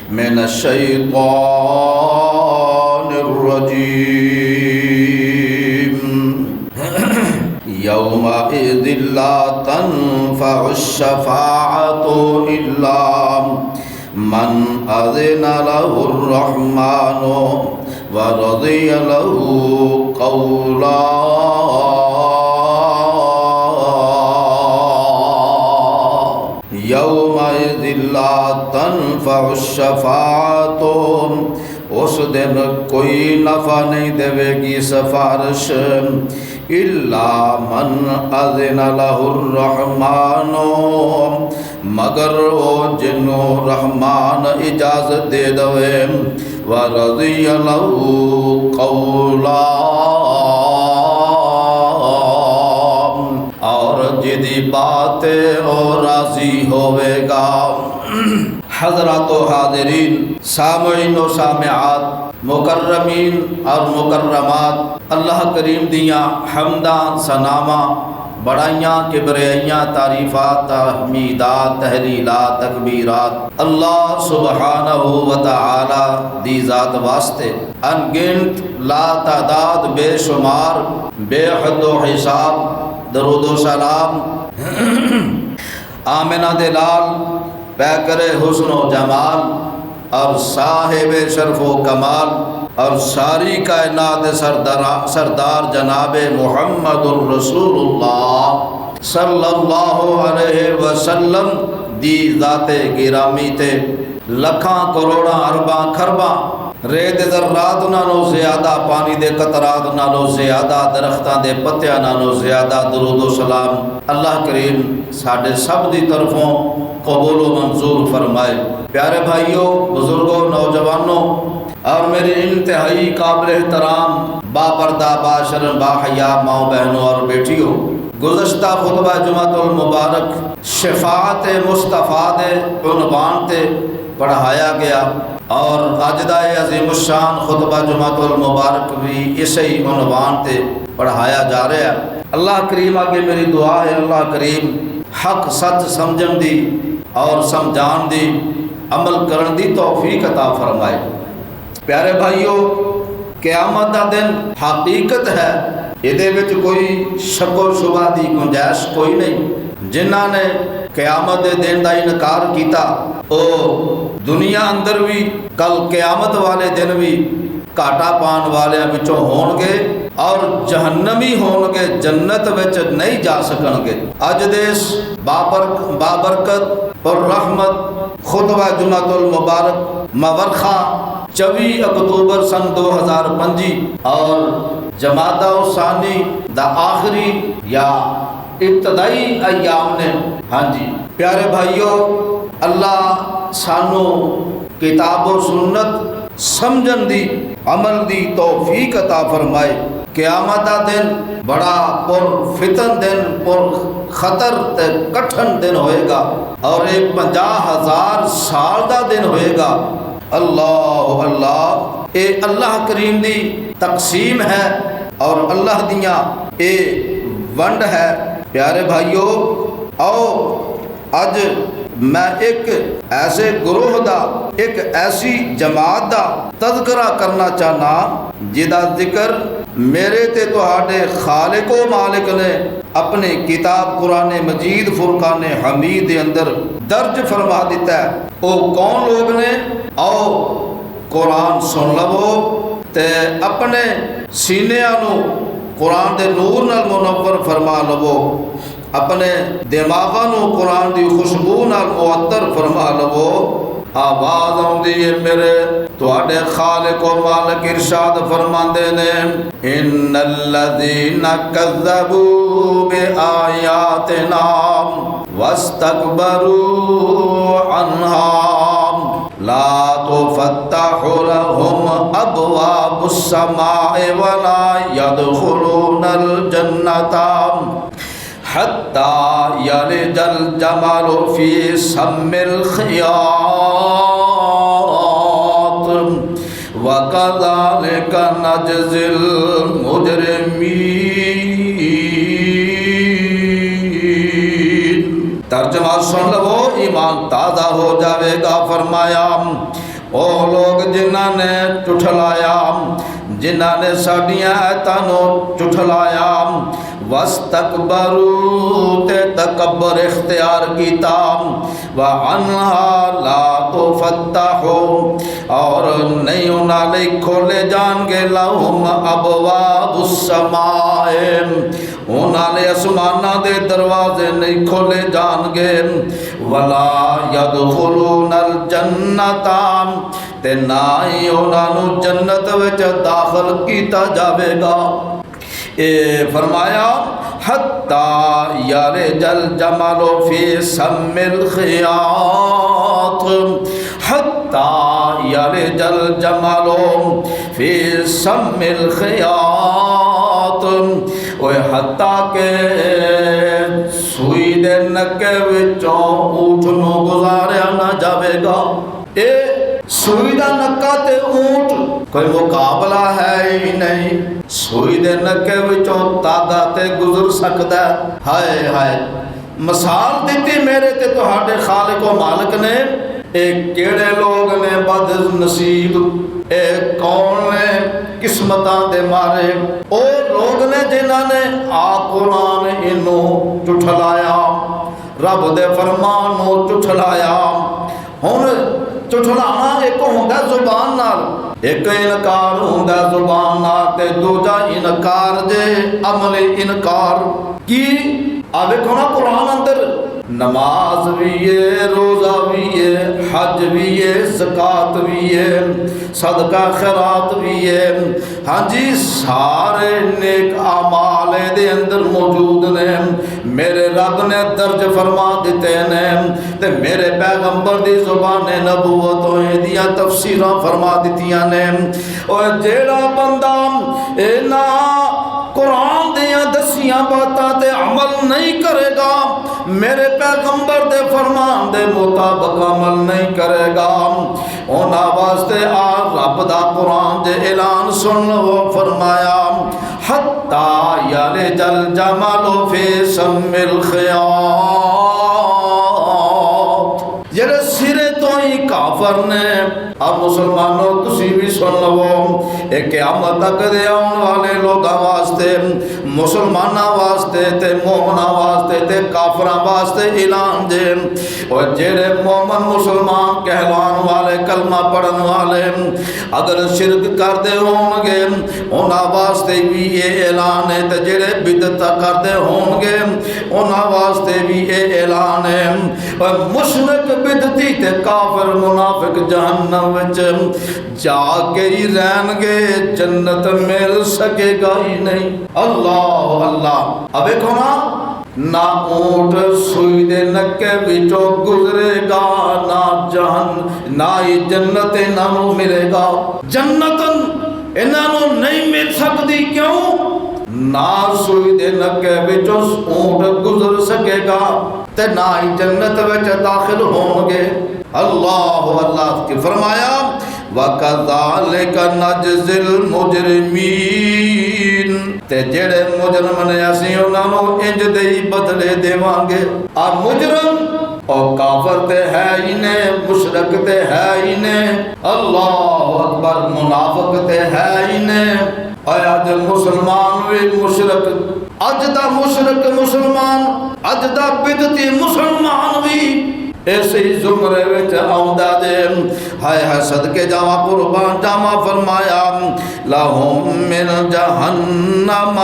من الشیطان الرجیم یومئذ لا تنفع الشفاعة إلا من أذن له الرحمن ورضي له قولا یومئذ لا تنفع الشفاعة اس دن کوئی نفع نہیں دے گی سفارش الا من اذن له الرحمن مگر او جنوں رحمان اجازت دے دوے ورضی له قولا اور جدی بات اور راضی ہوئے گا۔ حضرات و حاضرین، سامعین و سامعات، مکرمین اور مکرمات، اللہ کریم دیاں حمداں سناواں بڑائیاں کبریائیاں تعریفات تحمیدات تحلیلات تکبیرات اللہ سبحانہ و تعالی دی ذات واسطے ان گنت لا تعداد بے شمار بے حد و حساب درود و سلام آمنہ دلال پیکر حسن و جمال اور صاحب شرف و کمال اور ساری کائنات سردار جناب محمد الرسول اللہ صلی اللہ علیہ وسلم دی ذات گرامی تے لکھاں کروڑاں ارباں کھرباں ریت ذرات نالوں زیادہ پانی دے قطرات نالوں زیادہ درختاں دے پتیاں نالوں زیادہ درود و سلام اللہ کریم ساڈے سب دی طرفوں قبول و منظور فرمائے۔ پیارے بھائیوں، بزرگوں، نوجوانوں اور میرے انتہائی قابل احترام باپردہ باشرم باحیا ماؤں بہنوں اور بیٹیوں، گزشتہ خطبہ جمعۃ المبارک شفاعت مصطفیٰ دے عنوان تے پڑھایا گیا اور اجدہ عظیم الشان خطبہ جمعۃ المبارک بھی اسی عنوان تے پڑھایا جا رہا ہے۔ اللہ کریم آگے میری دعا ہے اللہ کریم حق سچ سمجھن دی اور سمجھان دی عمل کرن دی توفیق عطا فرمائے۔ پیارے بھائیوں، قیامت دا دن حقیقت ہے، یہ کوئی شک و شبہ دی گنجائش کوئی نہیں۔ جنہاں نے قیامت دے دن دا انکار کیتا او دنیا اندر بھی کل قیامت والے دن بھی کاٹا پان والے بچوں ہون گے اور جہنمی ہون گے، جنت وچ نہیں جا سکن گے۔ اج دیس بابرکت اور رحمت خطبہ جمعۃ المبارک مورخہ 24 اکتوبر سن 2005 اور جمادہ الثانی دا آخری یا ابتدائی ایام نے۔ ہاں جی پیارے بھائیوں، اللہ سانو کتاب و سنت سمجھن دی عمل دی توفیق عطا فرمائے۔ قیامت دا دن بڑا پر فتن دن، پر خطر تے کٹھن دن ہوئے گا اور ایک 50,000 سال دا دن ہوئے گا۔ اللہ اللہ، اے اللہ کریم دی تقسیم ہے اور اللہ دیاں اے ونڈ ہے۔ پیارے بھائیو، آؤ اج میں ایک ایسے گروہ دا، ایک ایسی جماعت دا تذکرہ کرنا چاہنا جدا ذکر میرے تے تہاڈے خالق و مالک نے اپنے کتاب قرآن مجید فرقان حمید دے اندر درج فرما دیتا ہے۔ او کون لوگ نے؟ آؤ قرآن سن لو تے اپنے سینیاں نو قرآن دے نور نال منور فرما لو، اپنے دماغاں نو قرآن دی خوشبو نال معطر فرما لو۔ آواز آؤندی ہے میرے تواڈے خالق و مالک ارشاد فرماندے نے ان الذین کذبوا بآیاتنا واستکبروا عنہا لا تفتح لهم ابواب السماء ولا يدخلون الجنة حتى يلج الجمل في سم الخياط وكذلك نجزي المجرمين۔ ترجمہ سن لو، ایمان تازہ ہو جاوے گا۔ فرمایا او لوگ جنہاں نے جھٹلایا، جنہاں نے ساڈیاں آیاتاں نو جھٹلایا، واستکبروا تے تکبر اختیار کیتا، وعنہا لا تفتحوا اور نہیں انہاں لئی کھولے جان گے لہم ابواب السماء انہاں لئی آسماناں دے دروازے نہیں کھولے جان گے، ولا يدخلون الجنۃ تے نہ ہی انہاں نو جنت وچ داخل کیتا جاوے گا۔ اے فرمایا حتی یلج الجمل فی سم الخیاط، حتی یلج الجمل فی سم الخیاط، اوے حتی کہ سوئی دے نکے وچوں اونٹ نو گزاریا نہ جاوے گا۔ اے سوئی دا نکا تے اونٹ کوئی مقابلہ ہے ہی نہیں، سوئی دے نکے وچوں تاگا تے گزر سکدا ہے۔ ہائے ہائے مثال دیتی میرے تے تہاڈے خالق و مالک نے، اے کیڑے لوگ نے بد نصیب، اے کون نے قسمتاں دے مارے، او لوگ نے جنہاں نے آ قرآن انو جھٹلایا، رب دے فرمان نو جھٹلایا۔ ہن جھٹلانا ایک ہوندا زبان نال، ایک انکار ہوندا زبان نال تے دوجا انکار دے عملی انکار کی آوے کھونا قرآن اندر نماز بھی ہے، روزہ بھی ہے، حج بھی ہے، زکوٰۃ بھی ہے، صدقہ خیرات بھی ہے، ہاں جی سارے نیک اعمال دے اندر موجود نے، میرے رب نے درج فرما دیتے نے تے میرے پیغمبر دی زبان نبوت دیاں تفسیراں فرما دیتیاں نے۔ اور جیڑا بندہ اینا قرآن دیاں دسیاں باتاں تے عمل نہیں کرے گا، میرے پیغمبر دے فرمان دے مطابق عمل نہیں کرے گا، اونا واسطے آ رب دا قرآن دے اعلان سن لو، فرمایا حتی یلج الجمل فی سم الخیاط، جڑے سرے تو ہی کافر نے۔ اب مسلمانوں تسی بھی سن لو، اے قیامت تک دے آن والے لوگاں واسطے، مسلماناں واسطے تے مومناں واسطے تے کافراں واسطے اعلان دے، اور جڑے مومن مسلمان کہلان والے کلمہ پڑھن والے اگر شرک کردے ہون گے انہاں واسطے بھی یہ اعلان ہے، تے جڑے بدعت کردے ہون گے انہاں واسطے بھی یہ اعلان ہے، اور مشرک بدعتی تے کافر منافق جہنم وچ جا کے ہی رہن گے، جنت مل سکے گا ہی نہیں۔ اللہ اللہ اب دیکھو نا، نہ اونٹ سوئی دے نکے وچوں گزرے گا، نہ ہی جنت انہاں نوں ملے گا، جنت انہاں نوں نہیں مل سکتی، کیوں؟ نہ سوئی دے نکے وچوں اونٹ گزر سکے گا تے نہ ہی جنت وچ داخل ہون گے۔ اللہ اللہ کی فرمایا وَكَذَلِكَ نَجْزِي الْمُجْرِمِينَ، تے جڑے مجرم نے اسی انہاں نوں انج دے ہی بدلے دیواں گے۔ اور مجرم اور کافر تے ہے ہی نے، مشرک تے ہے ہی نے، اللہ اکبر منافق تے ہے ہی نے، اور اج مسلمان بھی مشرک، اج دا مشرک مسلمان، اج دا بدعتی مسلمان بھی ایسے ہی زمرے وچ آوندا دے۔ ہائے ہائے صدقے جاواں قربان جاواں، فرمایا لَهُم مِّن جَهَنَّمَ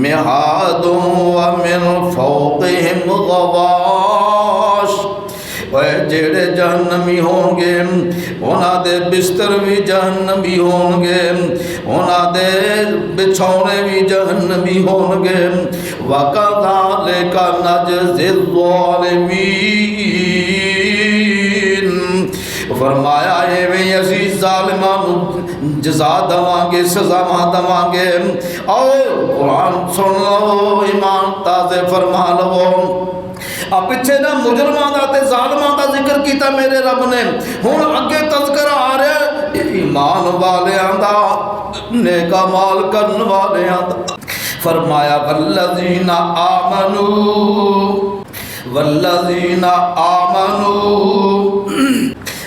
مِہَادٌ وَمِن فَوْقِهِمْ غَوَاشٍ، اے جڑے جہنمی ہون گے انہاں دے بستر بھی جہنمی ہون گے، انہاں دے بچھونے بھی جہنمی ہون گے، وَكَذَلِكَ نَجْزِي الظَّالِمِينَ، فرمایا ایویں اسی ظالمان جزا دواں گے، سزاواں دواں گے۔ اور قرآن سن لو، ایمان تازے فرما لو، اب پیچھے نہ مجرمان دا تے ظالمان دا ذکر کیتا میرے رب نے، ہن اگے تذکرہ آ رہا ہے ایمان والیاں دا، نیک اعمال کرن والیاں دا۔ فرمایا والذین آمنوا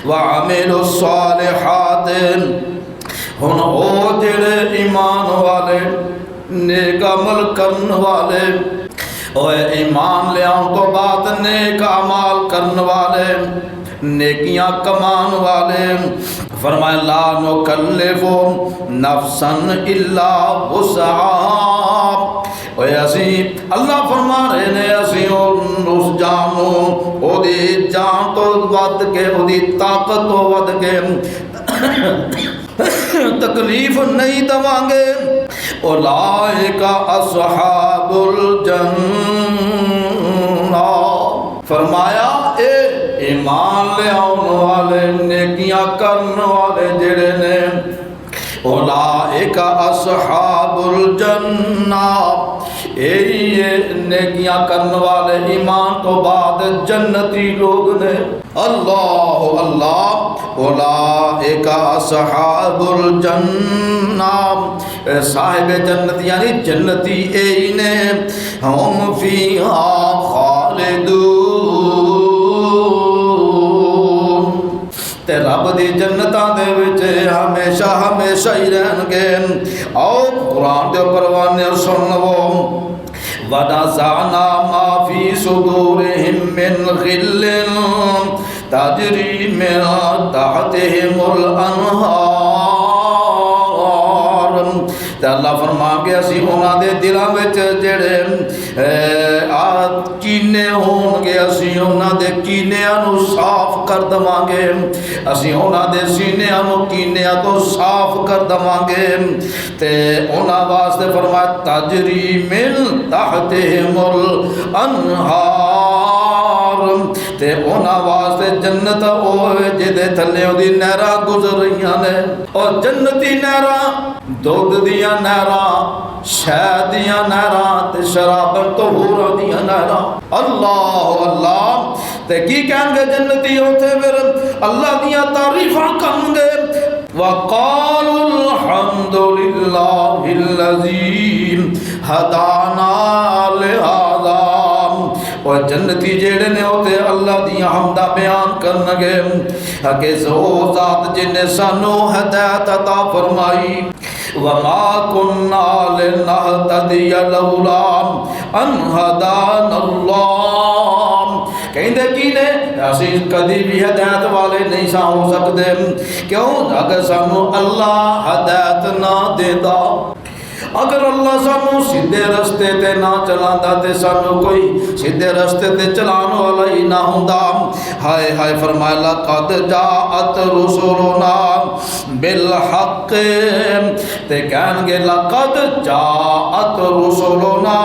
وعملوا الصالحات ہن او جڑے ایمان والے نیک عمل کرن والے اوے ایمان لے آن تو بعد نیک اعمال کرن والے نیکیاں کمان والے فرمایا لا نکلف نفسا الا وسعها اوے اسی اللہ فرما رہے نے اسی اس جانو او دی جان تو ود کے او دی طاقت تو ود کے تکلیف نہیں دواں گے اولئک اصحاب الجنہ فرمایا اے ایمان لے آن والے نیکیاں کرن والے جڑے نے اولئک اصحاب الجنہ یہ نیکیاں کرن والے ایمان تو بعد جنتی لوگ نے اللہ اللہ اولئک اصحاب الجنہ صاحب جنت یعنی جنتی اے نے ہم فیہا خالدون تے رب دی جنتاں دے وچ ہمیشہ ہمیشہ ہی رہن گے آؤ قرآن دے پروانے سن لو وَنَزَعْنَا مَا فِي صُدُورِهِم مِّن غِلٍّ تَجْرِي مِن تَحْتِهِمُ الْأَنْهَارُ تے اللہ فرما کے اسی انہاں دے دلاں وچ جڑے کینے ہون گے اسی انہاں دے کینیاں نو صاف کر دواں گے اسی انہاں دے سینیاں نو کینیاں تو صاف کر دواں گے تے انہاں واسطے فرمایا تجری من تحتہم الانہار تے انہاں واسطے جنت ہوئے جدے تھلے دی نہراں گزر رہیاں نے اور جنتی نہراں دودھ دیاں نہراں شہد دیاں نہراں تے شراب طہور دیاں نہراں اللہ اللہ تے کی کہیں گے جنتی ہوتے پھر اللہ دیاں تعریفاں کریں گے وَقَالُوا الْحَمْدُ لِلَّهِ الَّذِي هَدَانَا لِهَذَا اور جنتی جیڑے نے ہوتے اللہ دیاں حمدہ بیان کرنگے کہ سو ذات جن نے سانو ہدایت عطا فرمائی وَمَا كُنَّا لِنَهْتَدِيَ لَوْلَا أَنْ هَدَانَا اللَّهُ کہیں دے کی نے اسی کدی بھی ہدایت والے نہیں سا ہو سکتے کیوں اگر سانو اللہ ہدایت نہ دیتا اگر اللہ سانو سیدھے رستے تے نہ چلاندا تے سانو کوئی سیدھے رستے تے چلان والا ہی نہ ہوندا ہائے ہائے فرمایا لقد جاءت رسولنا بالحق تے کہن گے لقد جاءت رسولنا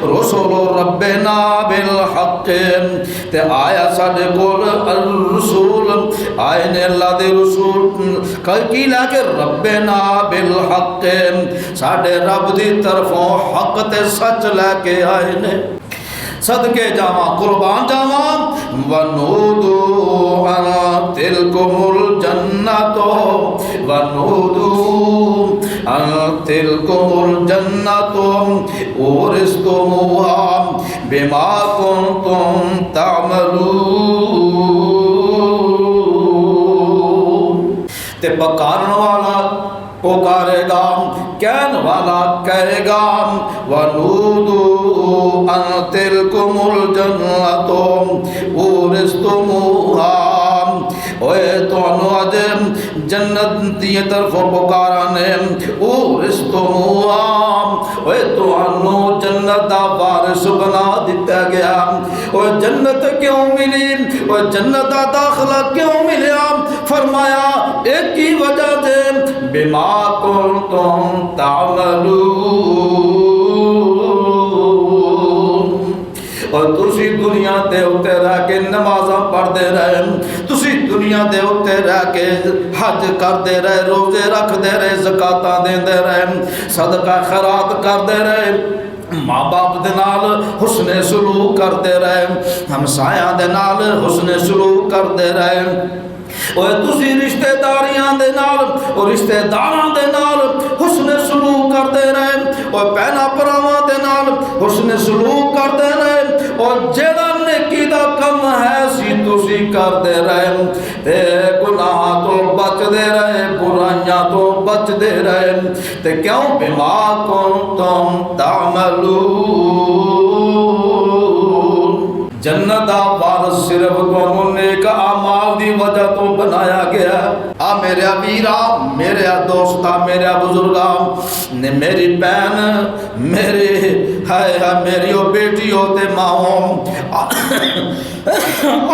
رسول ربنا بالحق تے آیا ساڈے کول الرسول آئے نے اللہ دے رسول کی لا کے ربنا بالحق ساڈے رب دی طرفوں حق تے سچ لے کے آئے نے صدقے جاواں قربان جاواں ونودو ان تلکم الجنت ونودو ان تلکم الجنت اورثتموها بما کنتم تعملون تے پکارن والا پکارے گا کہن والا کہے گا وَنُودُوا أَن تِلْكُمُ الْجَنَّةُ اورثتموها اوے تو اج جنت دی طرف پکارانے اورثتموها اوے تو جنت دا وارث بنا دتا گیا او جنت کیوں ملی او جنت دا داخلہ کیوں ملیا فرمایا ایک ہی وجہ سے بما کنتم تعملون اور تسی دنیا دے اتے رہ کے نمازاں پڑھ دے رہے تسی دنیا دے اتے رہ کے حج کر دے رہے روزے رکھ دے رہے زکاتاں دے دے رہے صدقہ خیرات کر دے رہے ماں باپ دے نال حسن سلوک کر دے رہے ہمسایاں دے نال حسن سلوک کر دے رہے اور تسی رشتہ داریاں دے نال اور رشتہ داراں دے نال حسن سلوک کر دے رہے اور پہنا پراواں دے نال حسن سلوک کر دے رہے اور جیڑا نیکی دا کم ہے سی تسی کرتے رہے تے گناہ تو بچتے رہے برائیاں تو بچتے رہے تے کیوں بما کنتم تعملون جنت دا وارث صرف تمہیں نیک اعمال دی وجہ تو بنایا گیا آ میرے ویرا میرے دوستا میرے بزرگاں نے میری بہن میرے ہائے میری بیٹی ہوتے ماں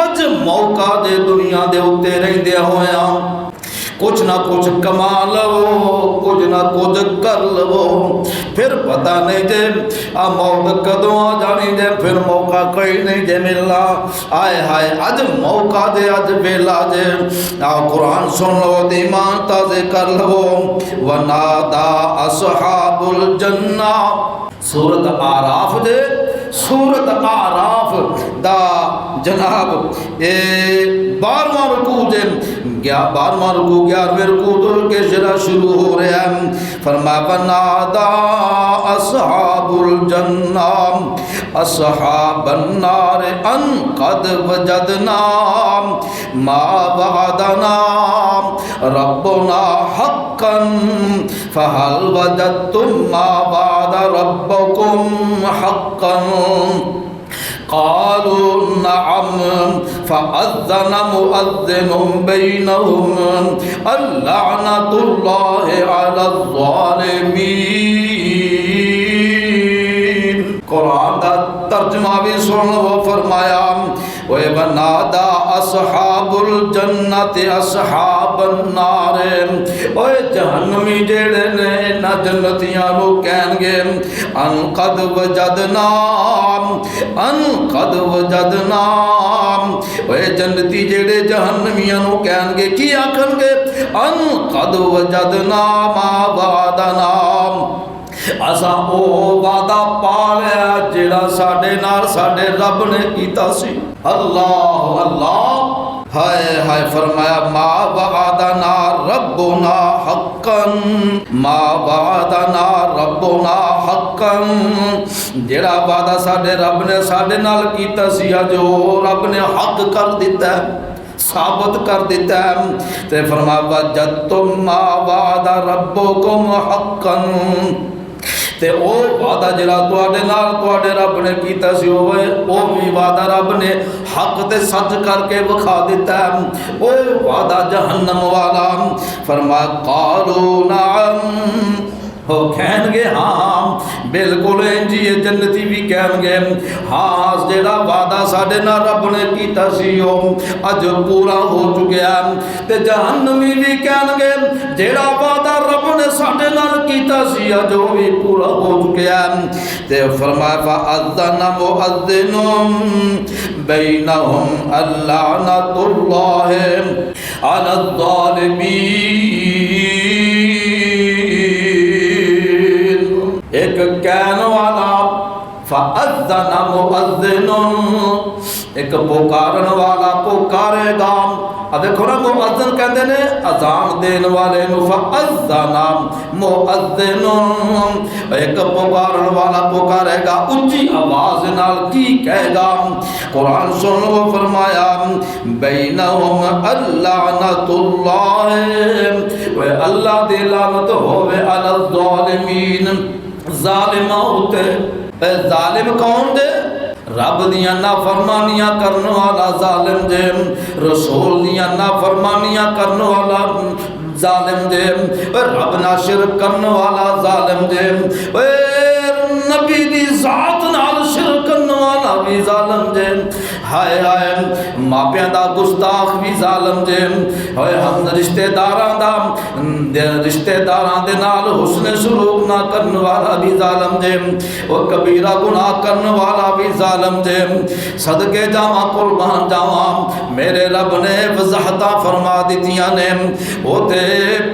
اج موقع دے دنیا دے اتے رہندے ہویاں کچھ نہ کچھ کما لو کچھ نہ کچھ کر لو پھر پتہ نہیں جے موت کدوں آ جانی جے پھر موقع کوئی نہیں جے ملنا آئے ہائے اج موقع دے اج ویلا جے قرآن سن لو ایمان تازے کر لو ونادا اصحاب الجنہ سورت آراف دے سورت آراف دا جناب اے 12واں رکوع دے 12واں رکوع 11ویں رکوع تو کے شروع ہو رہا ہے فرمایا ونادا اصحاب الجنہ اصحاب النار ان قد وجدنا ما وعدنا ربنا حقا فهل وجدتم ما وعد ربكم حقا قالوا نعم فأذن مؤذن بينهم اللعنة الله على الظالمين قرآن دا ترجمہ بھی سن وہ فرمایا وَنَادَى أَصْحَابُ الْجَنَّةِ أَصْحَابَ النَّارِ جہنمی جیڑے نے نہ جنتیاں نو کہن گے ان قد وجدنا جنتی جیڑے جہنمیاں نو کہن گے کی آکھن گے ان قد وجدنا ما وعدنا اسا او وعدہ پا لیا جڑا ساڈے نال ساڈے رب نے کیتا سی اللہ اللہ ہائے ہائے فرمایا ما وعدنا ربنا حقا ما وعدنا ربنا حقا جڑا وعدہ ساڈے رب نے ساڈے نال کیتا سی جو رب نے حق کر دیتا ہے ثابت کر دیتا ہے تے فرمایا وجدتم ما وعد ربکم حقا تے او وعدہ جڑا تواڈے نال تواڈے رب نے کیتا سی ہوئے او بھی وعدہ رب نے حق تے سچ کر کے وکھا دیتا ہے او وعدہ جہنم والا فرمایا قالوا نعم ہو کہن گے ہاں بالکل انجی یہ جنتی بھی کہن گے ہاں جیڑا وعدہ ساڈے نال رب نے کیتا سی اج پورا ہو چکیا تے جہنمی بھی کہن گے جیڑا وعدہ رب نے ساڈے نال کیتا سی اج بھی پورا ہو چکیا تے فرمایا فاذن مؤذن بینہم اللعنۃ اللہ علی الظالمین ایک کہن والا فاذن مؤذن ایک پکارن والا پکارے گا اب دیکھو نا مؤذن کہتے ہیں اذان دین والے نو فاذن مؤذن ایک پکارن والا پکارے گا اونچی آواز نال کی کہے گا قرآن سن لو فرمایا بینہم اللعنۃ اللہ و اللہ دی لعنت ہوے علی الظالمین ظالم ہوتے ظالم کون دے رب دیاں نافرمانیاں کرنے والا ظالم دے رسول دیاں نافرمانیاں کرنے والا ظالم دے رب نہ شرک کرنے والا ظالم دے نبی دی ذات نال شرک کرنے والا بھی ظالم دے ہائے ہائے ماپیاں دا گستاخ بھی ظالم دے ہائے ہم رشتہ داراں دے نال حسن سلوک نہ کرنے والا بھی ظالم دے اور کبیرہ گناہ کرنے والا بھی ظالم دے صدقے جاواں قربان جاواں میرے رب نے وضاحتاں فرما دیتیاں نے وہ تے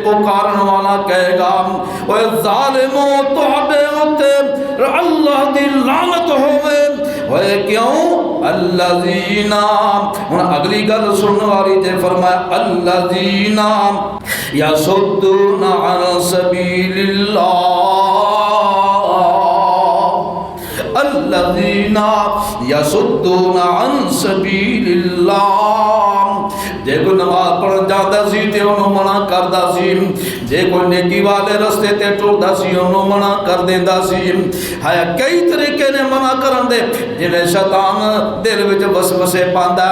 پکارن والا کہے گا وہ ظالموں تہاڈے اوتے اللہ دی لعنت ہوے ہوئے کیوں الذین اگلی گل سننے والی تے فرمایا الذین یصدون عن سبیل اللہ الذین یصدون عن سبیل اللہ، جے کوئی نماز پڑھ جاندا سی تے انہوں منع کردا سی، جے کوئی نیکی والے رستے تے ٹردا سی انہوں منع کر دیندا سی۔ ہے کئی طریقے نے منع کرن دے، جویں شیطان دل وچ وسوسے پاندا،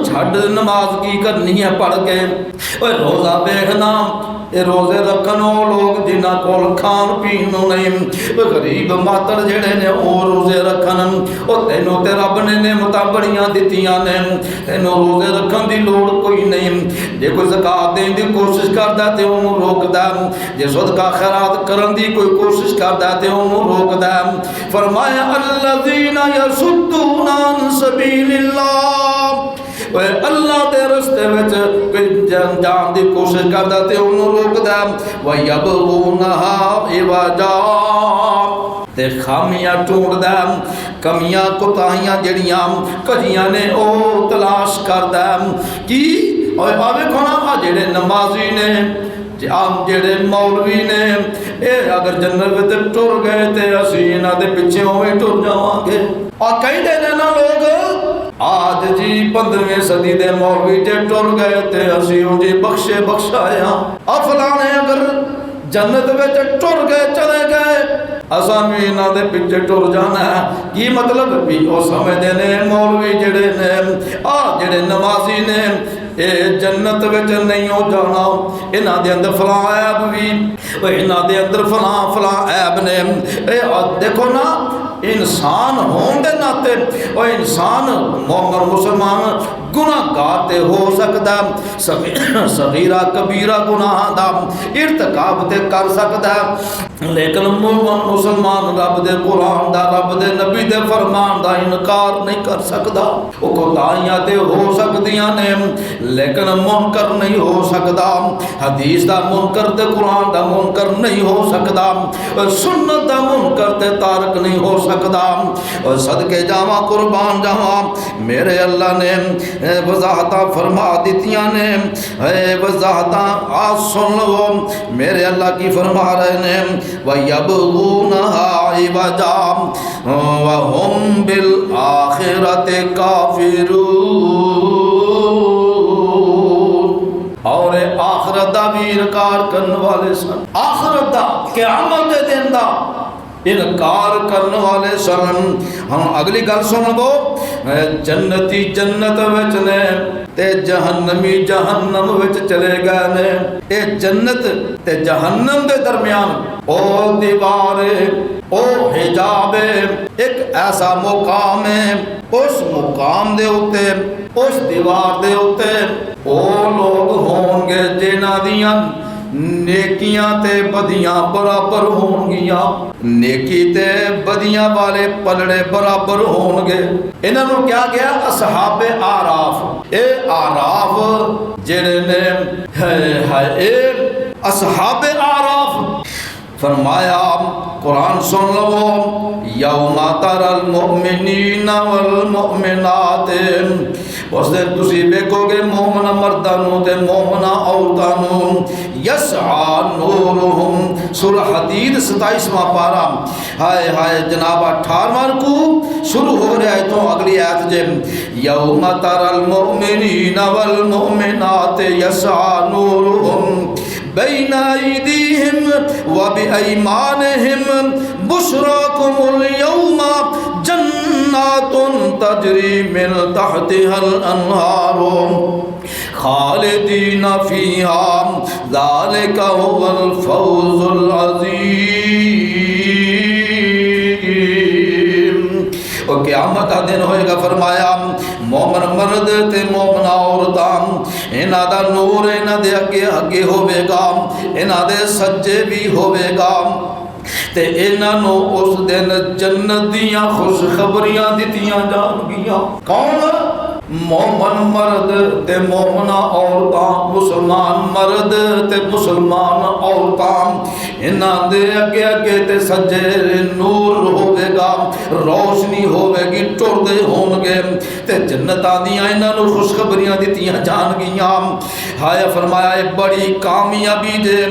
چھڈ نماز کی کرنی ہے پڑھ کے، اوے روزہ دیکھنا، اے روزے رکھن وہ لوگ جنہاں کول کھان پین نوں نہیں، غریب ماتڑ جڑے نے او روزے رکھن، او تینوں تے رب نے نعمتاں بڑیاں دتیاں نے، تینوں روزے رکھن دی لوڑ کوئی نہیں۔ جے کوئی زکات دین دی کوشش کردا تے اونوں روکدا، جے صدقہ خیرات کرن دی کوئی کوشش کردا تے اونوں روکدا۔ فرمایا الذین یصدون عن سبیل اللہ، اے اللہ دے رستے وچ کوئی جان دی کوشش کردا تے اونوں روکدا، وَيَبْغُونَهَا عِوَجًا، تے خامیاں ٹونڈدا، کمیاں کوتاہیاں جڑیاں کجیاں نے او تلاش کردا۔ کی اوے باوے کھونا جڑے نمازی نے، عام جڑے مولوی نے، اے اگر جنت وچ ٹر گئے تے اسی انہاں دے پیچھے اوویں ٹر جاواں گے۔ اور کئی دے نا لوگ آج جی 15ویں صدی دے مولوی تے ٹر گئے تے اسی ان دی بخشے بخشایا، فلانے اگر جنت وچ ٹر گئے چلے گئے اساں بھی انہاں دے پیچھے ٹر جانا ہے۔ کی مطلب بھی او سمجھدے نے مولوی جڑے نے جڑے نمازی نے اے جنت وچ نہیں ہو جانا، انہاں دے اندر فلاں عیب بھی، انہاں دے اندر فلاں عیب نے۔ اے دیکھو نا انسان ہون دے ناتے اور انسان مومن مسلمان گناہ گار تے ہو سکتا، صغیرہ کبیرہ گناہ دا ارتکاب تے کر سکتا، لیکن مومن مسلمان رب دے قرآن دا رب دے نبی دے فرمان دا انکار نہیں کر سکتا۔ وہ کوتاہیاں تے ہو سکتیاں نے لیکن منکر نہیں ہو سکتا، حدیث دا منکر تے قرآن دا منکر نہیں ہو سکتا، سنت دا منکر تے تارک نہیں ہو سکتا۔ صدقے جاواں قربان جاواں، میرے اللہ نے وضاحتاں فرما دیتیاں نے، وضاحتاں آج سن لو میرے اللہ کی فرما رہے نے، وَيَبْغُونَهَا عِوَجًا وَهُمْ بِالْآخِرَةِ كَافِرُونَ، اور آخرت دا بھی انکار کرنے والے سن، آخرت دا قیامت دے دن دا انکار کرنے والے سن۔ ہم اگلی گل سن لو، جنتی جنت وچ نے تے جہنمی جہنم وچ چلے گئے نے۔ اے جنت تے جہنم دے درمیان او دیوار او حجاب ایک ایسا مقام ہے، اس مقام دے اوتے اس دیوار دے اوتے او لوگ ہون گے جنہاں دیاں نیکیاں تے بدیاں برابر ہون گیاں، نیکی تے بدیاں والے پلڑے برابر ہون گے۔ انہاں نوں کیا گیا اصحاب آراف، اے آراف جڑے نے اے اصحاب آراف فرمایا قرآن سن لو، یوم تری المؤمنین والمؤمنات، اس دن تسی دیکھو گے مومن مردانوں تے مومن عورتانوں، یسعی نورہم، سورہ حدید 27واں پارہ، ہائے ہائے جناب 18واں رکوع شروع ہو رہا ہے تو اگلی آیت جے، یوم تری المؤمنین والمؤمنات یسعی نورہم بین ایدیہم وبایمانہم بشراکم اليوم جنات تجری من تحتها الانہار خالدین فیہا ذالک هو الفوز العظیم۔ اور قیامت کا دن ہوئے گا، فرمایا مومن مرد تے مومن عورتاں انہاں دا نور انہاں دے اگے اگے ہوے گا، انہاں دے سجے بھی ہوے گا، تے انہاں نو اس دن جنت دیاں خوشخبریاں دتیاں جان گیاں۔ کون؟ مومن مرد تے مومنہ عورتاں، مسلمان مسلمان مرد تے مسلمان عورتاں انہاں دے اگے اگے تے سجے نور ہوے گا، روشنی ہوے گی، ٹردے ہون گے تے جنتاں دیاں انہاں نوں خوشخبریاں دتیاں جان گیاں۔ ہائے فرمایا اے بڑی کامیابی دے،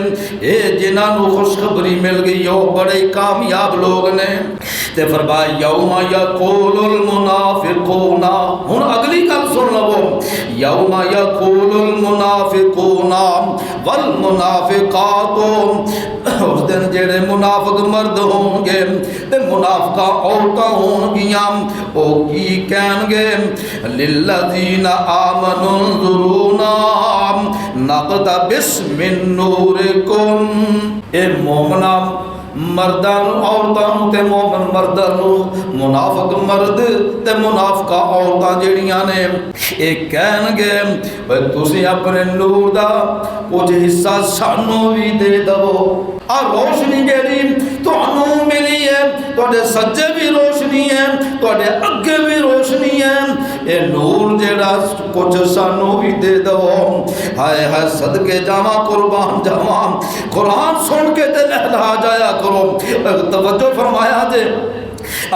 اے جنہاں نوں خوشخبری مل گئی او بڑے کامیاب لوگ نے۔ تے فرمایا یوم یقول المنافقون، ہن اگلی گل سن لو، یوم یقول المنافقون والمنافقات، اس دن جڑے منافق مرد ہون گے تے منافقہ عورتاں ہون گیاں، او کی کہن گے للذین آمنوا انظرونا نقتبس من نورکم، اے مومنہ مرداں عورتاں تے مومن مرداں منافق مرد تے منافقہ عورتاں جڑیاں نے اے کہن گے بھئی تسی اپنے نور دا کچھ حصہ سانوں بھی دے دو، آ روشنی جیڑی تانوں ملی ہے، تواڈے سجے بھی روشنی ہے، تواڈے اگے بھی روشنی ہے، اے نور جیڑا کچھ سانوں بھی دے دو۔ ہائے ہائے صدقے جاواں قربان جاواں، قرآن سن کے تے لہلا جایا کرو۔ توجہ فرمایا جے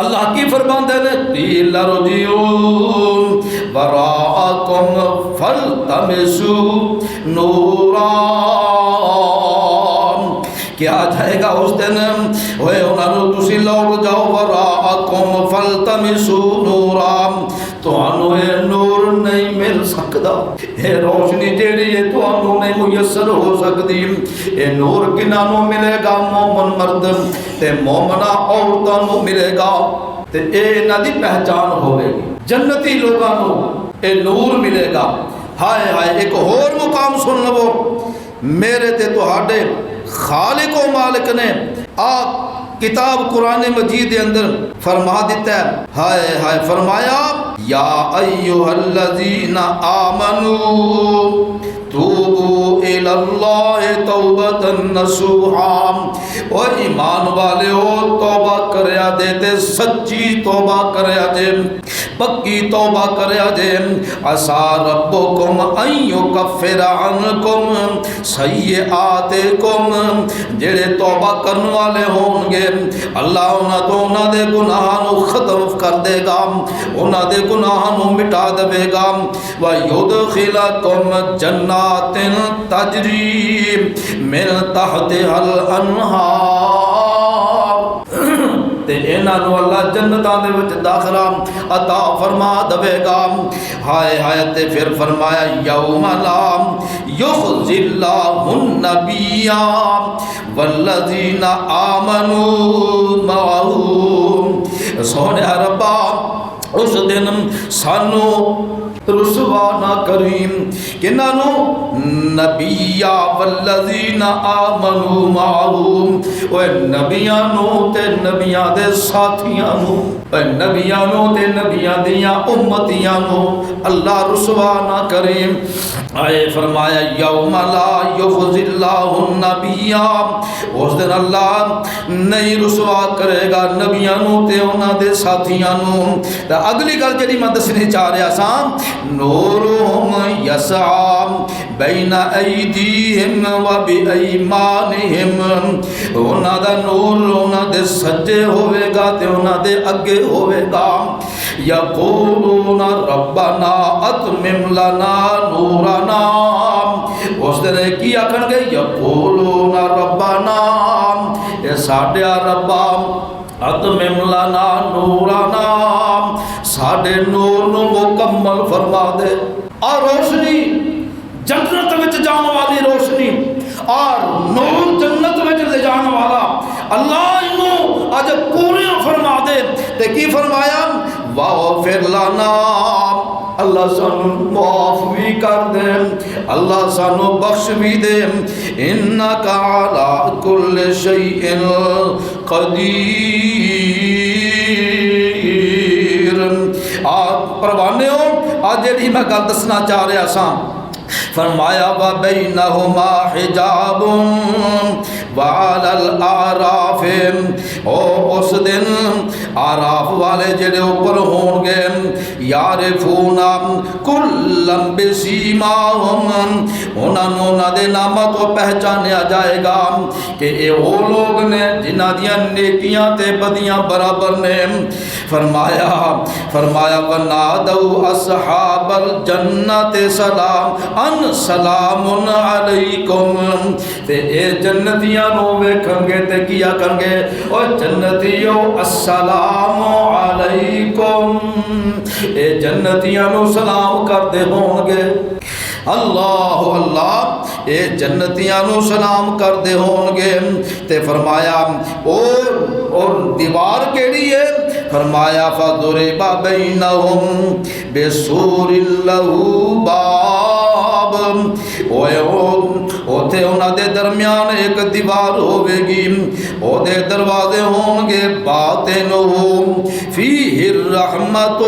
اللہ کی فرماندے نے قیل ارجعوا وراءکم فالتمسوا نورا، کیا جائے گا اس دن ہوئے انہوں تسی لوٹ جاؤ وراءکم فالتمسوا نورا، تو انہوں اے نور نہیں مل سکتا، اے روشنی جیڑی ہے تو انہوں نہیں میسر ہو سکتی۔ اے نور کنانوں ملے گا؟ مومن مرد تے مومنہ عورتوں ملے گا، تے اے انہاں دی پہچان ہوئے گی، جنتی لوگوں اے نور ملے گا۔ ہائے ہائے ایک اور مقام سن لو، میرے تے تہاڈے خالق و مالک نے کتاب قرآن مجید کے اندر فرما دیتا ہے، ہائے ہائے فرمایا یا ایھا الذین آمنوا توبوا الی اللہ توبۃ نصوحا، او ایمان والے ہو توبہ کریا دے تے سچی توبہ کریا دے، پکی توبہ کریا دے، عسى ربکم ان یکفر عنکم سیئاتکم، جڑے توبہ کرنے والے ہون گے اللہ انہاں دے گناہاں نو ختم کر دے گا، انہاں دے گناہاں نو مٹا دے گا، وَيُدْخِلَكُمْ جَنَّاتٍ تَجْرِي مِن تَحْتِهَا الْأَنْهَارُ، تے انہاں نو اللہ جنتاں دے وچ داخلہ عطا فرما دے گا۔ ہائے ہائے تے پھر فرمایا یوم لا یخزی اللہ النبی والذین آمنوا معہ، سونے ربا اس دن سانو رسوا نہ کریم کنانو نبی والذین آمنوا معہ، اوے نبیانو تے نبیاں دے ساتھیانو، اوے نبیانو تے نبیاں دیاں امتیانو اللہ رسوا نہ کریم۔ آئے فرمایا یوم لا یخزی اللہ النبی، اس دن اللہ نہیں رسوا کرے گا نبیانو تے انہاں دے ساتھیانو۔ اگلی گل جڑی میں دسنی چاہ رہا سا، نورہم یسعی بین ایدیہم و بایمانہم، انہاں دا نور انہاں دے سجے ہوئے گا تے انہاں دے اگے ہوئے گا، یقولون ربنا اتمم لنا نورنا، اس دن کی آکھن گے یقولون ربنا، اے ساڈا ربا اتمم لنا نورنا، ساڈے نور نو مکمل فرما دے۔ اور روشنی جنت وچ جان والی روشنی اور نور جنت وچ لے جان والا اللہ انہوں اج پورے فرما دے۔ تے کی فرمایا واغفر لنا، اللہ سانو معاف بھی کر دے، اللہ سانو بخش بھی دے، انک علی کل شیء قدیر۔ آپ پروانے ہو آج جی میں گل دسنا چاہ رہا سا، فرمایا وَبَيْنَهُمَا حِجَابٌ وَعَلَى الْأَعْرَافِ او اس دن آراف والے جڑے اوپر ہون گے یعرفون کلم بسیماہم انہاں دے نامہ تو پہچانیا جائے گا کہ اے وہ لوگ نے جنہاں دیاں نیکیاں تے بدیاں برابر نے فرمایا ونادوا اصحاب الجنت سلام ان سلام علیکم تے اے جنتیاں نو ویکھن گے تے کیا کرن گے او جنتیو السلام علیکم اے جنتیاں نو سلام کردے ہون گے اللہ اللہ اے جنتیاں نو سلام کردے ہون گے تے فرمایا اور دیوار کیڑی ہے فرمایا فضرب بینہم بسور لہ باب اوتھے انہاں دے درمیان ایک دیوار ہوے گی او دے دروازے ہون گے باطنہ فیہ الرحمت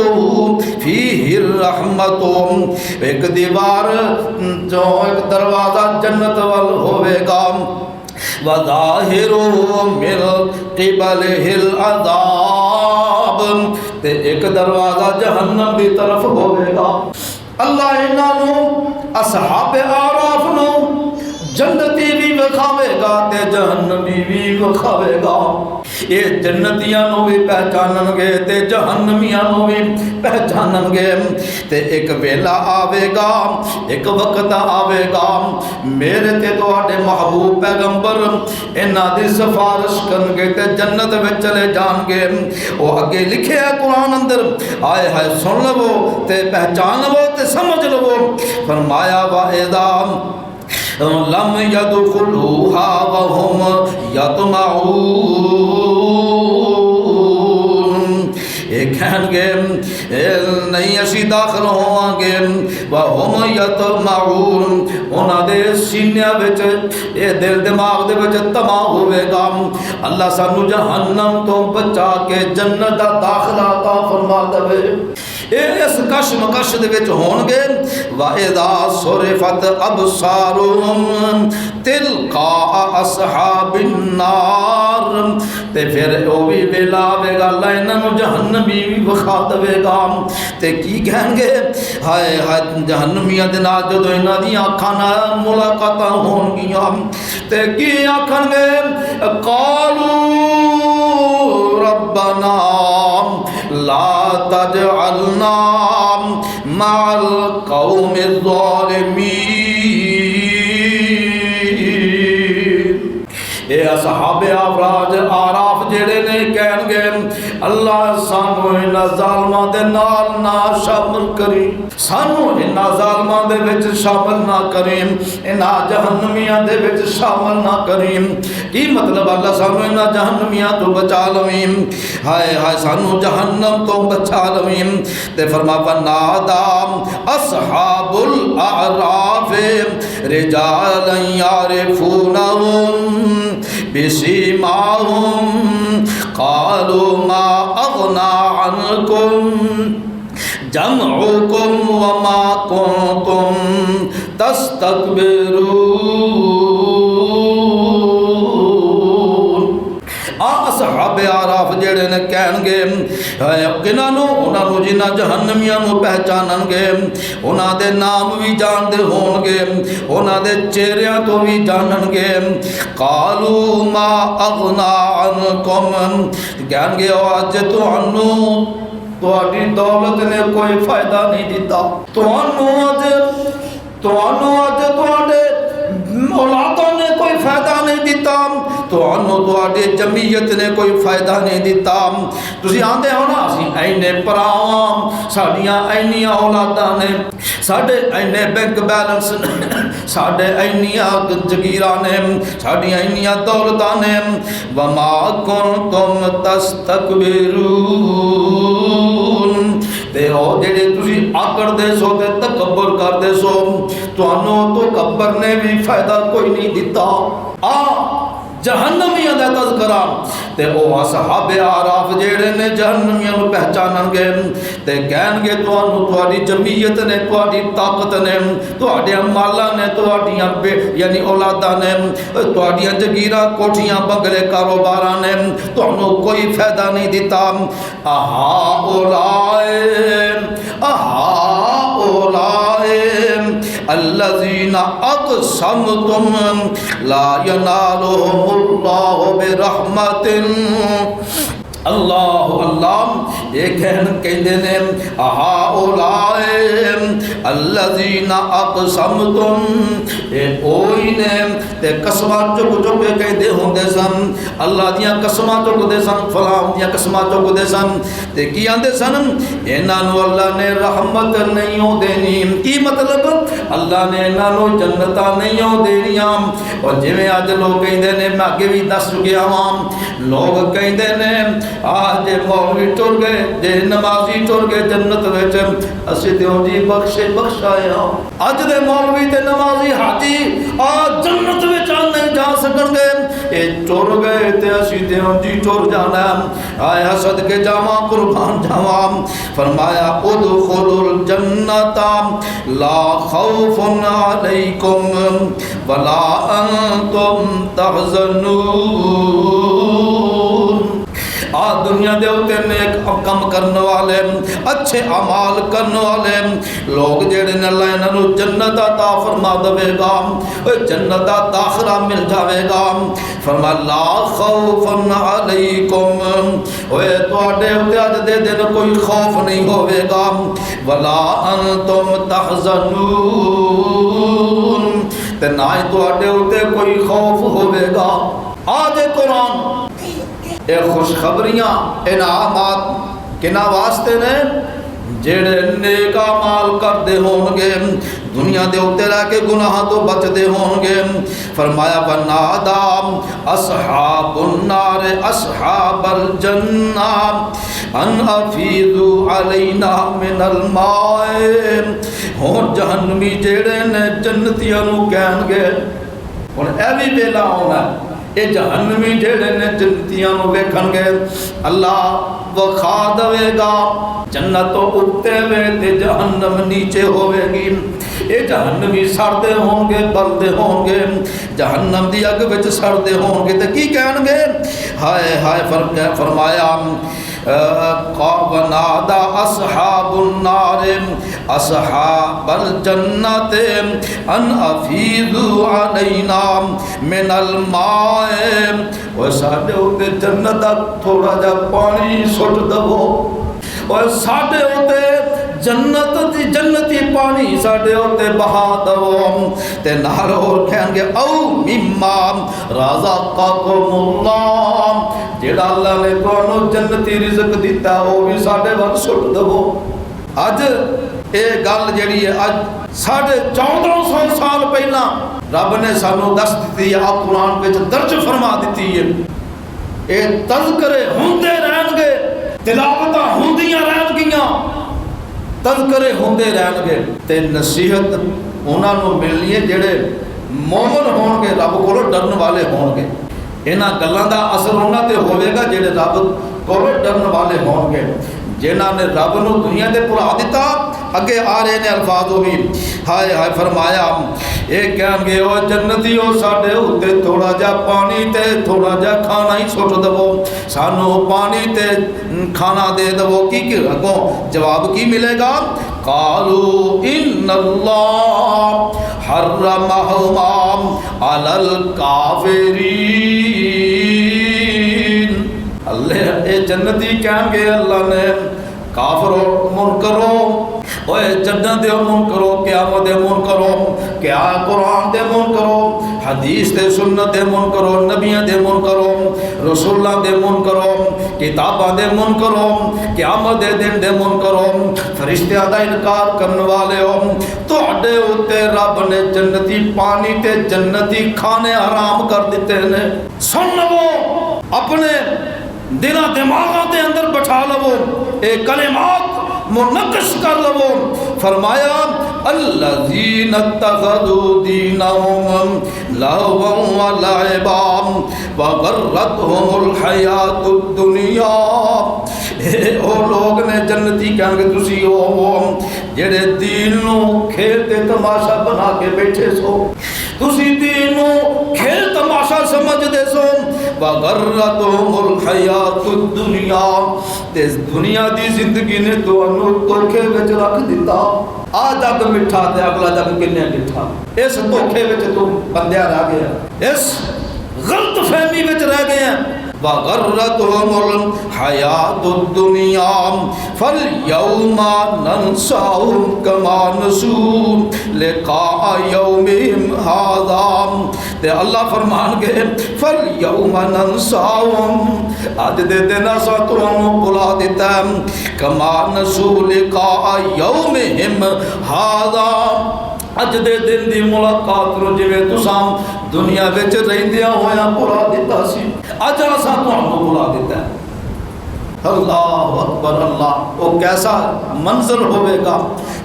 ایک دیوار جو ایک دروازہ جنت وال ہوے گا وظاہرہ من قبلہ العذاب تے ایک دروازہ جہنم دی طرف ہوے گا اللہ انہاں نو اصحاب اعراف نو جنتی بھی وکھاوے گا تے جہنمی بھی وکھاوے گا یہ جنتیاں نو بھی پہچانن گے تے جہنمیاں نو بھی پہچانن گے تے ایک ویلا آوے گا ایک وقت آوے گا میرے تے تواڈے محبوب پیغمبر انہاں دی سفارش کرن گے تے جنت وچ چلے جان گے او اگے لکھے ہے قرآن اندر آئے ہے سن لو تے پہچان لو تے سمجھ لو فرمایا وَإِذَا لم يدخلوها وهم يطمعون ایک کہن گے نہیں اسی داخل ہواں گے وهم يطمعون انہاں دے سینیاں وچ اے دل دماغ دے وچ طمع ہوے گا اللہ سانو جہنم تو بچا کے جنت دا داخلہ عطا فرما دے اس کشمکش دے وچ ہون گے وَإِذَا صُرِفَتْ أَبْصَارُهُمْ تِلْقَاءَ أَصْحَابِ النَّارِ تے پھر او بھی ویلا آوے گا اللہ انہاں نو جہنمی بھی وکھا دے گا تے کی کہیں گے ہائے ہائے جہنمیاں دے نال جدوں انہاں دی اکھاں نال ملاقاتاں ہون گیاں تے کی آکھن گے قالوا ربنا لا تجعلنا مع القوم الظالمین اے اصحاب اعراف جڑے نے کہن گے اللہ سانو انہاں ظالماں دے نال نہ شامل کری سانو انہاں ظالماں دے وچ شامل نہ کریں انہاں جہنمیاں دے وچ شامل نہ کریں کی مطلب اللہ سانو انہاں جہنمیاں تو بچا لویں ہائے ہائے سانو جہنم تو بچا لویں تے فرما فنادا اصحاب الاعراف رجالا یعرفونہم بسیماہم قالوا ما اغنى عنكم جمعكم وما كنتم تستكبرون اصحاب اعراف جڑے نے کہن گے کنہاں نو انہاں نو جنہاں جہنمیاں نو پہچانن گے انہاں دے نام بھی جان دے ہون گے انہاں دے چہریاں تو بھی جانن گے قالوا ما اغنى عنكم کہن گے اج تانوں تواڈی دولت نے کوئی فائدہ نہیں دیتا تانوں اج تواڈے اولادوں نے کوئی فائدہ نہیں دیتا تانوں تواڈی جمعیت نے کوئی فائدہ نہیں دیتا تسی آندے ہو نا اسی اینے پراواں ساڈیاں اینیاں اولاداں نے ساڈے اینے بینک بیلنس ساڈے اینیاں جگیراں نے ساڈیاں اینیاں دولتاں نے وما کنتم تستکبرون تے او جڑے تسی آکڑ دے سو تے تکبر کر دے سو تانوں تو کبر نے بھی فائدہ کوئی نہیں دیتا جہنمیاں دا تذکرہ تے او اصحاب اعراف جڑے نے جہنمیاں نو پہچانن گے تے کہن گے تانوں تہاڈی جمعیت نے تہاڈی طاقت نے تہاڈے مالاں نے تہاڈیاں یعنی اولاداں نے تہاڈیاں جگیراں کوٹھیاں بنگلے کاروباراں نے تانوں کوئی فائدہ نہیں دیتا الذین اقسمتم لا ینالهم اللہ برحمت اللہ اللہ یہ کہندے نے الذین اقسمتم اے اوہی نے تے قسماں چک چک کے کہندے ہوندے سن اللہ دیاں قسماں چکدے سن فلاں دیاں قسماں چکدے سن تے کی آندے سن انہاں نو اللہ نے رحمت نہیں دینی کی مطلب اللہ نے انہاں نو جنتاں نہیں دینیاں اور جویں اج لوگ کہندے نے میں اگے بھی دس چکیا ہاں لوگ کہندے نے آج مولوی ٹر گئے جے نمازی ٹر گئے جنت وچ اسی دیوں جی بخشایا اج دے مولوی تے نمازی حاجی آج جنت وچ نہیں جا سکن گے اے ٹر گئے تے اسی دیوں جی ٹر جانا آیا صدقے جاواں قربان جاواں فرمایا ادخلوا الجنت لا خوف علیکم ولا انتم تحزنون دنیا دے ہوتے نیک کم کرنے والے اچھے اعمال کرنے والے لوگ جڑے نے اللہ انہاں نو جنت عطا فرما دے گا جنت آخرہ مل جاوے گا فرما لا خوف علیکم اوے تواڈے اوتے اج دے دن کوئی خوف نہیں ہوے گا ولا انتم تحزنون تے نہ تواڈے اوتے کوئی خوف ہوے گا آج قرآن اے خوشخبریاں انعامات کنا واسطے نے جڑے نیک اعمال کردے ہون گے دنیا دے اوتے رہ کے گناہ تو بچدے ہون گے فرمایا بنادا اصحاب النار اصحاب الجنہ ان افیضوا علینا من الماء ہون جہنمی جڑے نے جنتیاں نو کہن گے ہن اے وی ویلا ہونا اے جہنمی جڑے نے جنتیاں نو ویکھن گے اللہ وکھا دے گا جنت تو اوتے وے تے جہنم نیچے ہوے گی اے جہنمی سڑدے ہون گے بلدے ہون گے جہنم دی اگ وچ سڑدے ہون گے تے کی کہن گے ہائے ہائے فرمایا ونادى أصحاب النار أصحاب الجنة أن أفيضوا علينا من الماء اور ساڈے اوتے جنت دا تھوڑا جا پانی سٹ دو اور ساڈے اوتے جنتی پانی ساڈے اوتے بہا دو تے نال اور کہن گے او مما رزقکم اللہ جڑا اللہ نے تانوں جنتی رزق دیتا او بھی ساڈے ول سٹ دو اج اے گل جڑی ہے اج 1450 سال پہلا رب نے سانوں دس دتی ہے قرآن وچ درج فرما دتی ہے اے تذکرے ہوندے رہن گے تلاوتاں ہوندیاں رہن گیاں تذکرے ہوندے رہن گے تے نصیحت انہاں نوں ملنی ہے جڑے مومن ہون گے رب کولوں ڈرن والے ہون گے انہاں گلاں دا اثر انہاں تے ہوے گا جڑے رب کولوں ڈرن والے ہون گے جنہاں نے رب نو دنیا تے بھلا دیتا اگے آ رہے نے الفاظ بھی ہائے ہائے فرمایا اے کہن گے او جنتیو ساڈے اوتے تھوڑا جا پانی تے تھوڑا جا کھانا ہی سٹ دو سانو پانی تے کھانا دے دو کی اگوں جواب کی ملے گا قالوا ان اللہ حرمہما علی الکافرین اللہ اے جنتی کہیں گے اللہ نے کافرو منکرو اوے جنت دے منکرو قیامت دے منکرو کیا قرآن دے منکرو حدیث دے سنت دے منکرو نبیاں دے منکرو رسولہ دے منکرو کتاباں دے منکرو قیامت دے دن دے منکرو فرشتیاں دا انکار کرنے والے ہو تو اڈے ہوتے رب نے جنتی پانی تے جنتی کھانے حرام کر دیتے ہیں سن لو اپنے دل دماغوں کے اندر بٹھا لو اے کلمات منقش کر لو فرمایا الذین اتخذوا دینہم لہوا و لعبا وغرتهم الحیات الدنیا، او لوگ نے جنتی کہن گے تسی او جڑے دین نو کھیل تے تماشا بنا کے بیٹھے سو، تسی دین نو کھیل تماشا سمجھ دے سو، وغرتهم الحیات الدنیا، تے دنیا دی زندگی نے تانوں دھوکے وچ رکھ دتا، آ جگ مٹھا تے اگلا جگ کنے مٹھا، اس دھوکے وچ تو بندیا رہ گیا، اس غلط فہمی وچ رہ گئے ہیں۔ وغرتهم الحیات الدنیا فالیوم ننساہم کما نسوا لقاء یومہم ھذا، تے اللہ فرمان گے فالیوم ننساہم، اج دے دن اساں تانوں بلا دیتا ہے، کما نسوا لقاء یومہم ھذا، اج دے دن دی ملاقات نو جویں تساں دنیا وچ رہندیاں ہویاں بلا دیتا سی، اج اساں تانوں بلا دیتا ہے۔ اللہ اکبر اللہ، وہ کیسا منظر ہوئے گا،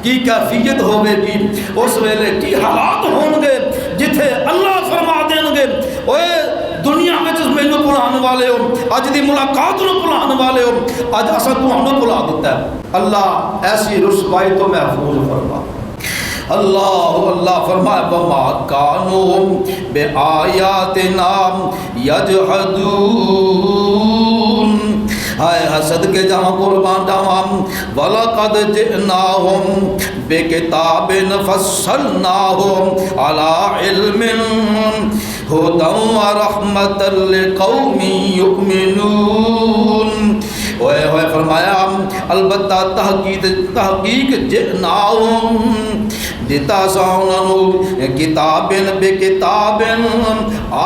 کی کیفیت ہوئے گی، اس ویلے کی حالات ہون گے جتھے اللہ فرما دیں گے اوے دنیا میں مینوں بلانے والے ہو، اج دی ملاقات نو بلانے والے ہو، اج اساں تانوں بلا دیتا ہے۔ اللہ ایسی رسوائی تو محفوظ فرما۔ اللہ فرمائے وما کانوا بآیاتنا یجحدون، ہائے حسد کے جہاں قربان جاواں، وَلَقَدْ جِئْنَاهُمْ بِكِتَابٍ فَصَّلْنَاهُ عَلَىٰ عِلْمٍ هُدًى وَرَحْمَةً لِقَوْمٍ يُؤْمِنُونَ، ہوئے فرمایا البتہ تحقیق جئناہم، دیتا سا انہوں کتابن بے کتابن،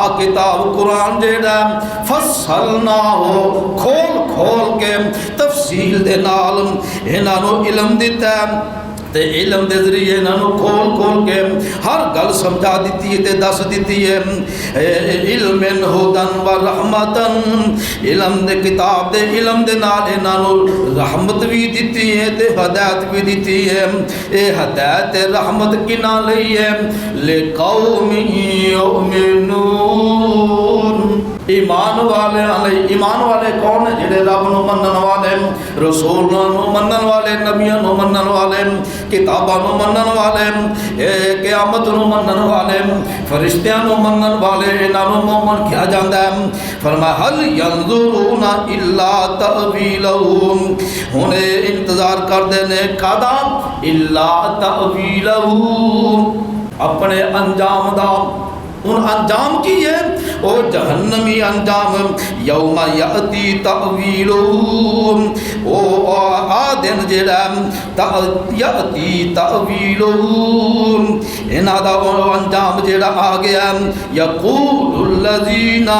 آ کتاب قرآن جیڑا فصلنا ہو کھول کھول کے تفصیل دے نال انہوں علم دیتا ہے، تے علم دے ذریعے انہوں کھول کھول کے ہر گل سمجھا دیتی ہے تے دس دیتی ہے، علم ہدن و رحمتن، علم دے کتاب دے علم دے نال انہوں رحمت بھی دیتی ہے تے ہدایت بھی دیتی ہے، اے ہدایت رحمت کنا لئی ہے لقوم یؤمنون، ایمان والے علیہ، ایمان والے کون ہیں؟ جڑے رب نو منن والے، رسول نو منن والے، نبیوں نو منن والے، کتاباں نو منن والے، قیامت نو منن والے، فرشتیاں نو منن والے، انہاں نو مومن کیا جاندا ہے۔ فرمایا هل ينظرون الا تأویلہ، ہن انتظار کردے نے کدا الا تأویلہ، اپنے انجام دا، ان انجام کی ہے او جہنمی انجام، یوم یأتی تأویلہ، او آدن جڑا یأتی تأویلہ، انہاں دا انجام جڑا آ گیا، یقول الذین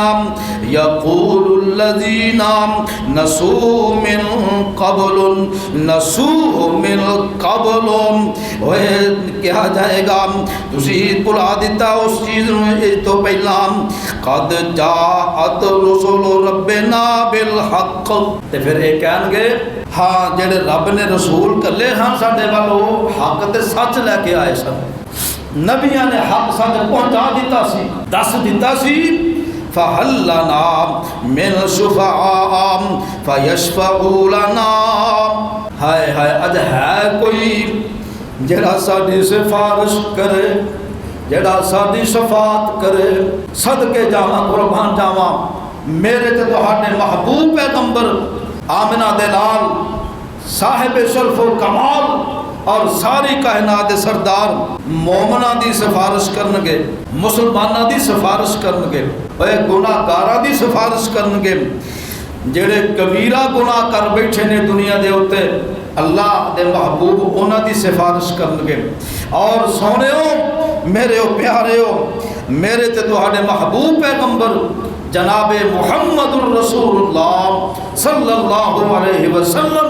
نسوا من قبل، نسوا من قبل، کہا جائے گا تسی بلا دیتا اس چیز تو پہلا، قد جاءت رسول ربنا بالحق، تے پھر یہ کہن گے ہاں جڑے رب نے رسول کلے ہاں ساڈے والو حق تے سچ لے کے آئے سن، نبیاں نے حق سچ پہنچا دیتا سی، دس دیتا سی، فَهَلْ لَنَا مِنْ شُفَعَاءَ فَيَشْفَعُوا لَنَا، ہائے ہائے اج ہے کوئی جڑا ساڈی سفارش کرے، جڑا ساڈی شفاعت کرے، صدقے جاواں قربان جاواں میرے تے تہاڈے محبوب پیغمبر آمنہ دے نال صاحب شرف و کمال اور ساری کائنات دے سردار مومناں دی سفارش کرنگے، مسلماناں دی سفارش کرنگے، اے گناہ گاراں دی سفارش کرنگے، جڑے کبیرہ گناہ کر بیٹھے نے دنیا دے ہوتے، اللہ دے محبوب انہاں دی سفارش کرنگے۔ اور سونےو میرے پیارے ہو، میرے تے تہاڈے محبوب پیغمبر جناب محمد الرسول اللہ صلی اللہ علیہ وسلم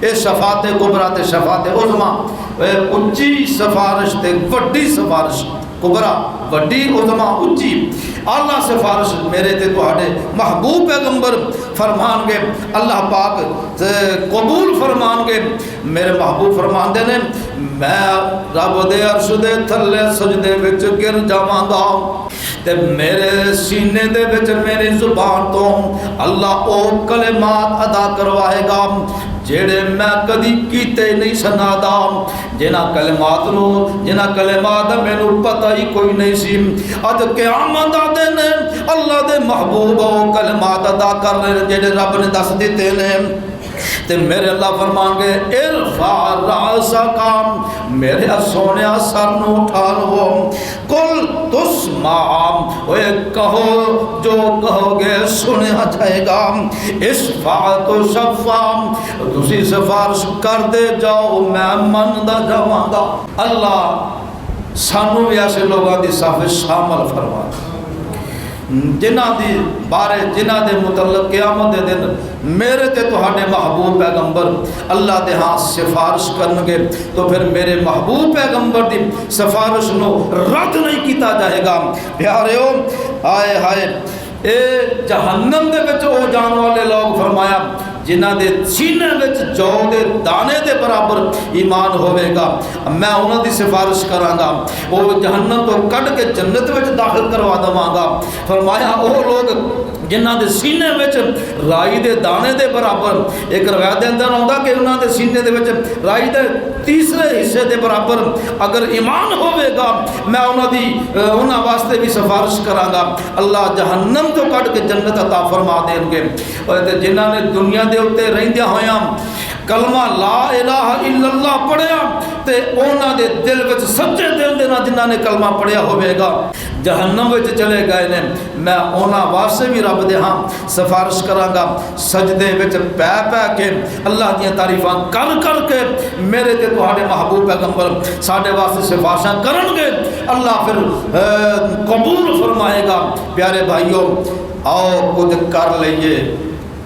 اے شفاعت کبریٰ تے شفاعت عظمیٰ، اے اچھی سفارش تے وڈی سفارش کبریٰ، وڈی عظمیٰ اچھی اللہ سفارش میرے تے تہاڈے محبوب پیغمبر فرمان گے، اللہ پاک قبول فرمان گے۔ میرے محبوب فرمان دے نے میں رب دے عرش دے تھلے سجدے وچ گر جاواں گا، تے تے میرے سینے دے وچ میری زبان تو اللہ او کلمات ادا کروائے گا جڑے میں کدی کیتے نہیں سنادا، جنہاں کلمات مینوں پتہ ہی کوئی نہیں سی، اج قیامت دا دن اللہ دے محبوب او کلمات ادا کر رہے جڑے رب نے دس دیتے نے، تے میرے اللہ فرمان گے ارفع راسک، میرے سونیا سر نو اٹھا لو، کل تسمع، اوے کہو جو کہو گے سنیا جائے گا، اشفع تشفع، تسی سفارش کر دے جاؤ میں مندا جاواں گا۔ اللہ سانو بھی ایسے لوگوں دی صف شامل فرما، جنہاں دی بارے جنہاں دے متعلق قیامت دے دن میرے تے تہاڈے محبوب پیغمبر اللہ دے ہاں سفارش کرنگے، تو پھر میرے محبوب پیغمبر دی سفارش نو رد نہیں کیتا جائے گا۔ پیاریو آئے ہائے اے جہنم دے وچ او جان والے لوگ فرمایا جنہاں دے سینے وچ جو دے دانے دے برابر ایمان ہوئے گا، میں انہاں دی سفارش کراں گا، وہ جہنم تو کڈ کے جنت وچ داخل کروا دواں گا۔ فرمایا او لوگ جنہاں دے سینے وچ رائی دے دانے دے برابر، ایک روایت دے اندر آندا کہ انہاں دے سینے دے وچ رائی دے تیسرے حصے دے برابر اگر ایمان ہوئے گا، میں انہاں واسطے بھی سفارش کراں گا، اللہ جہنم تو کڈ کے جنت عطا فرما دیں گے۔ اور جنہاں نے دنیا دے اتے رہندیاں ہویاں کلمہ لا الہ الا اللہ پڑھیا تے انہاں دے دل وچ سچے دل دے نال جنہاں نے کلمہ پڑھیا ہوئے گا جہنم وچ چلے گئے نے، میں انہاں واسطے بھی رب دے ہاں سفارش کراں گا، سجدے وچ پے پے کے اللہ دیاں تعریفاں کر کر کے میرے تے تہاڈے محبوب پیغمبر ساڈے واسطے سفارشاں کرن گے، اللہ پھر قبول فرمائے گا۔ پیارے بھائیو آؤ کچھ کر لئیے،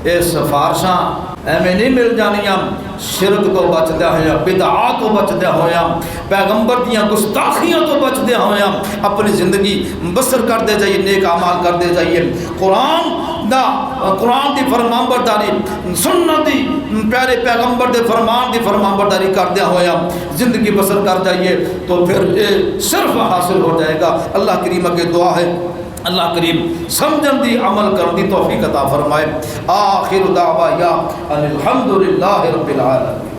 اے سفارشاں ایویں نہیں مل جانیاں، شرک تو بچدیا ہویا، بدعات تو بچدیا ہویا، پیغمبر دیاں گستاخیاں تو بچدیا ہویا، اپنی زندگی بسر کر دے جائیے، نیک اعمال کر دے جائیے، قرآن دی فرمانبرداری، سنت دی پیارے پیغمبر دے فرمان دی فرمانبرداری کر دیا ہویا زندگی بسر کر جائیے، تو پھر صرف حاصل ہو جائے گا۔ اللہ کریم کے دعا ہے اللہ کریم سمجھن دی عمل کرن دی توفیق عطا فرمائے۔ آخر دعوایا ان الحمدللہ رب العالمین۔